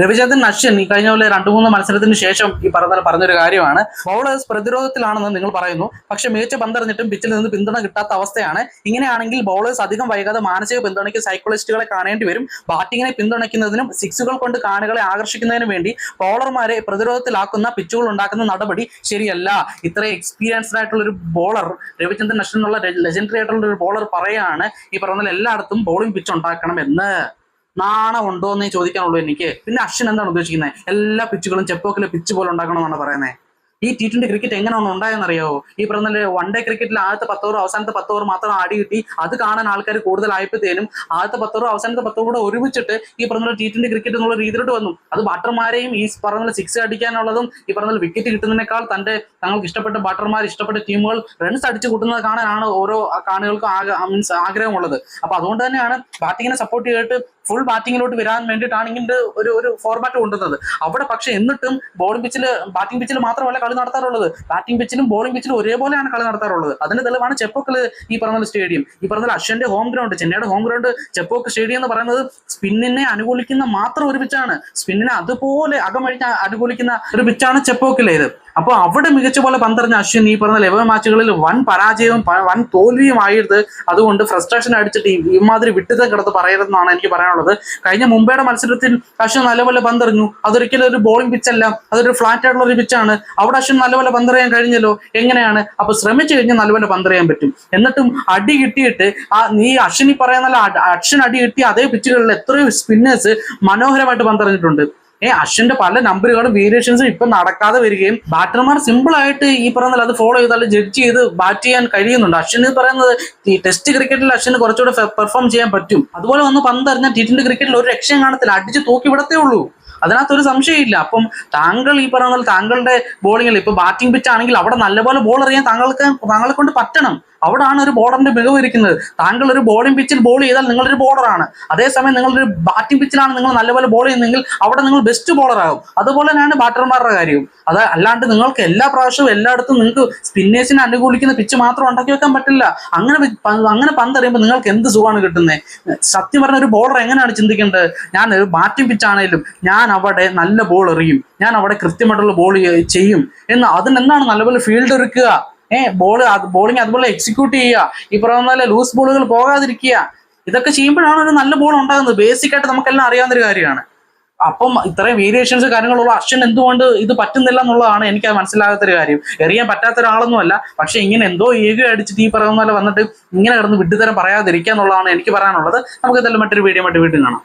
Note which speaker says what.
Speaker 1: രവിചന്ദ്രൻ അശ്വിൻ ഈ കഴിഞ്ഞ പോലെ 2-3 മത്സരത്തിന് ശേഷം ഈ പറഞ്ഞൊരു കാര്യമാണ്, ബൗളേഴ്സ് പ്രതിരോധത്തിലാണെന്ന് നിങ്ങൾ പറയുന്നു, പക്ഷെ മികച്ച പന്തെറിഞ്ഞിട്ടും പിച്ചിൽ നിന്ന് പിന്തുണ കിട്ടാത്ത അവസ്ഥയാണ്. ഇങ്ങനെയാണെങ്കിൽ ബൗളേഴ്സ് അധികം വൈകാതെ മാനസിക പിന്തുണയ്ക്ക് സൈക്കോളജിസ്റ്റുകളെ കാണേണ്ടി വരും. ബാറ്റിങ്ങിനെ പിന്തുണയ്ക്കുന്നതിനും സിക്സുകൾ കൊണ്ട് കാണികളെ ആകർഷിക്കുന്നതിനും വേണ്ടി ബൗളർമാരെ പ്രതിരോധത്തിലാക്കുന്ന പിച്ചുകൾ ഉണ്ടാക്കുന്ന നടപടി ശരിയല്ല. ഇത്രയും എക്സ്പീരിയൻസ്ഡ് ആയിട്ടുള്ള ഒരു ബോളർ രവിചന്ദ്രൻ അശ്വിൻ എന്നുള്ള ലെജൻഡറി ആയിട്ടുള്ള ഒരു ബോളർ പറയാണ് ഈ പറഞ്ഞ എല്ലായിടത്തും ബോളിംഗ് പിച്ച് ഉണ്ടാക്കണം എന്ന്. നാണം ഉണ്ടോ എന്നേ ചോദിക്കാനുള്ളൂ എനിക്ക്. പിന്നെ അശ്വിൻ എന്താണ് ഉദ്ദേശിക്കുന്നത്? എല്ലാ പിച്ചുകളും ചെപ്പോക്കിലെ പിച്ച് പോലെ ഉണ്ടാക്കണമെന്നാണ് പറയുന്നത്. ഈ T20 ക്രിക്കറ്റ് എങ്ങനെയാണ് ഉണ്ടായെന്നറിയാവോ? ഈ പറഞ്ഞ വൺ ഡേ ക്രിക്കറ്റിൽ ആദ്യത്തെ 10 ഓവർ അവസാനത്തെ 10 ഓവർ മാത്രം ആടി കിട്ടി, അത് കാണാൻ ആൾക്കാർ കൂടുതലായപ്പോഴത്തേനും ആദ്യത്തെ 10 ഓവർ അവസാനത്തെ 10 ഓവർ കൂടെ ഒരുമിച്ചിട്ട് ഈ പറഞ്ഞ T20 ക്രിക്കറ്റ് എന്നുള്ള രീതിയിലോട്ട് വന്നു. അത് ബാറ്റർമാരെയും ഈ പറഞ്ഞ സിക്സ് അടിക്കാനുള്ളതും ഈ പറഞ്ഞ വിക്കറ്റ് കിട്ടുന്നതിനേക്കാൾ തങ്ങൾക്ക് ഇഷ്ടപ്പെട്ട ബാറ്റർമാർ, ഇഷ്ടപ്പെട്ട ടീമുകൾ റൺസ് അടിച്ചു കൂട്ടുന്നത് കാണാനാണ് ഓരോ കാണികൾക്കും ആഗ്രഹമുള്ളത്. അപ്പൊ അതുകൊണ്ട് തന്നെയാണ് ബാറ്റിങ്ങിനെ സപ്പോർട്ട് ചെയ്തിട്ട് ഫുൾ ബാറ്റിങ്ങിലോട്ട് വരാൻ വേണ്ടിയിട്ടാണ് ഇങ്ങനെ ഒരു ഫോർമാറ്റ് കൊണ്ടുവന്നത്. അവിടെ പക്ഷെ എന്നിട്ടും ബാറ്റിംഗ് പിച്ചിൽ മാത്രമല്ല കളി നടത്താറുള്ളത്, ബാറ്റിംഗ് പിച്ചിലും ബോളിംഗ് പിച്ചിലും ഒരേപോലെയാണ് കളി നടത്താറുള്ളത്. അതിന് തെളിവാണ് ചെപ്പോക്കില് ഈ പറഞ്ഞ സ്റ്റേഡിയം. ഈ പറഞ്ഞ അശ്വിന്റെ ഹോം ഗ്രൗണ്ട്, ചെന്നൈയുടെ ഹോം ഗ്രൗണ്ട് ചെപ്പോക്ക് സ്റ്റേഡിയം എന്ന് പറയുന്നത് സ്പിന്നിനെ അനുകൂലിക്കുന്ന മാത്രം ഒരു പിച്ചാണ്. സ്പിന്നിനെ അതുപോലെ അകമഴിഞ്ഞ് അനുകൂലിക്കുന്ന ഒരു പിച്ചാണ് ചെപ്പോക്കിലേത്. അപ്പോൾ അവിടെ മികച്ച പോലെ പന്തെറിഞ്ഞ അശ്വിൻ ഈ പറഞ്ഞ ലെവൽ മാച്ചുകളിൽ വൻ പരാജയവും വൻ തോൽവിയുമായത്. അതുകൊണ്ട് ഫ്രസ്ട്രേഷൻ അടിച്ചിട്ട് ഇമാതിരി വിട്ടുത കിടത്ത് പറയരുതെന്നാണ് എനിക്ക് പറയാനുള്ളത്. കഴിഞ്ഞ മുംബൈയുടെ മത്സരത്തിൽ അശ്വിൻ നല്ലപോലെ പന്തെറിഞ്ഞു. അതൊരിക്കലും ഒരു ബോളിംഗ് പിച്ചല്ല, അതൊരു ഫ്ലാറ്റ് ആയിട്ടുള്ള ഒരു പിച്ചാണ്. അവിടെ അശ്വിൻ നല്ലപോലെ പന്തെറിയാൻ കഴിഞ്ഞല്ലോ. എങ്ങനെയാണ്? അപ്പൊ ശ്രമിച്ചു കഴിഞ്ഞാൽ നല്ലപോലെ പന്തെറിയാൻ പറ്റും. എന്നിട്ടും അടി കിട്ടിയിട്ട് നീ അശ്വിൻ പറയുന്ന അശ്വിൻ അടി കിട്ടി അതേ പിച്ചുകളിൽ എത്രയോ സ്പിന്നേഴ്സ് മനോഹരമായിട്ട് പന്തെറിഞ്ഞിട്ടുണ്ട്. അശ്വിന്റെ പല നമ്പറുകളും വേരിയേഷൻസും ഇപ്പൊ നടക്കാതെ വരികയും ബാറ്റർമാർ സിമ്പിൾ ആയിട്ട് ഈ പറയുന്നത് അത് ഫോളോ ചെയ്താൽ ജഡ്ജ് ചെയ്ത് ബാറ്റ് ചെയ്യാൻ കഴിയുന്നുണ്ട്. അശ്വിൻ പറയുന്നത് ഈ ടെസ്റ്റ് ക്രിക്കറ്റിൽ അശ്വിന് കുറച്ചുകൂടെ പെർഫോം ചെയ്യാൻ പറ്റും. അതുപോലെ വന്ന് പന്തെറിഞ്ഞാൽ T20 ക്രിക്കറ്റിൽ ഒരു രക്ഷയും കാണത്തില്ല, അടിച്ച് തൂക്കി വിടത്തേ ഉള്ളൂ. അതിനകത്തൊരു സംശയമില്ല. അപ്പം താങ്കൾ ഈ പറയുന്ന താങ്കളുടെ ബോളിങ്ങിൽ ഇപ്പൊ ബാറ്റിംഗ് പിച്ച് ആണെങ്കിൽ അവിടെ നല്ലപോലെ ബോൾ എറിയാൻ താങ്കളെ കൊണ്ട് പറ്റണം. അവിടാണ് ഒരു ബോളറിന്റെ മികവ് ഇരിക്കുന്നത്. താങ്കൾ ഒരു ബോളിംഗ് പിച്ചിൽ ബോൾ ചെയ്താൽ നിങ്ങളൊരു ബോളറാണ്. അതേസമയം നിങ്ങളൊരു ബാറ്റിംഗ് പിച്ചിലാണ് നിങ്ങൾ നല്ലപോലെ ബോൾ ചെയ്യുന്നതെങ്കിൽ അവിടെ നിങ്ങൾ ബെസ്റ്റ് ബോളറാകും. അതുപോലെ തന്നെയാണ് ബാറ്റർമാരുടെ കാര്യവും. അല്ലാണ്ട് നിങ്ങൾക്ക് എല്ലാ പ്രാവശ്യവും എല്ലായിടത്തും നിങ്ങൾക്ക് സ്പിന്നേഴ്സിനെ അനുകൂലിക്കുന്ന പിച്ച് മാത്രം ഉണ്ടാക്കി വെക്കാൻ പറ്റില്ല. അങ്ങനെ പന്തെറിയുമ്പോൾ നിങ്ങൾക്ക് എന്ത് സുഖമാണ് കിട്ടുന്നത്? സത്യം പറഞ്ഞ ഒരു ബോളർ എങ്ങനെയാണ് ചിന്തിക്കേണ്ടത്? ഞാൻ ഒരു ബാറ്റിംഗ് പിച്ചാണേലും ഞാൻ അവിടെ നല്ല ബോൾ എറിയും, ഞാൻ അവിടെ കൃത്യമായിട്ടുള്ള ബോൾ ചെയ്യും എന്ന്. അതിനെന്താണ് നല്ലപോലെ ഫീൽഡ് ഒരുക്കുക, ബോളിംഗ് അതുപോലെ എക്സിക്യൂട്ട് ചെയ്യുക, ഈ പറയുന്ന ലൂസ് ബോളുകൾ പോകാതിരിക്കുക. ഇതൊക്കെ ചെയ്യുമ്പോഴാണ് ഒരു നല്ല ബോൾ ഉണ്ടാകുന്നത്. ബേസിക് ആയിട്ട് നമുക്കെല്ലാം അറിയാവുന്ന ഒരു കാര്യമാണ്. അപ്പം ഇത്രയും വേരിയേഷൻസ് കാര്യങ്ങളുള്ള അശ്വിൻ എന്തുകൊണ്ട് ഇത് പറ്റുന്നില്ല എന്നുള്ളതാണ് എനിക്ക് മനസ്സിലാകാത്തൊരു കാര്യം. എറിയാൻ പറ്റാത്ത ഒരാളൊന്നുമല്ല, പക്ഷെ ഇങ്ങനെ എന്തോ ഈഗോ അടിച്ചിട്ട് ഈ പറയുന്ന പോലെ വന്നിട്ട് ഇങ്ങനെ കിടന്ന് വിട്ടുതരം പറയാതിരിക്കുക എന്നുള്ളതാണ് എനിക്ക് പറയാനുള്ളത്. നമുക്ക് ഇതെല്ലാം മറ്റൊരു വീഡിയോ വീണ്ടും കാണാം.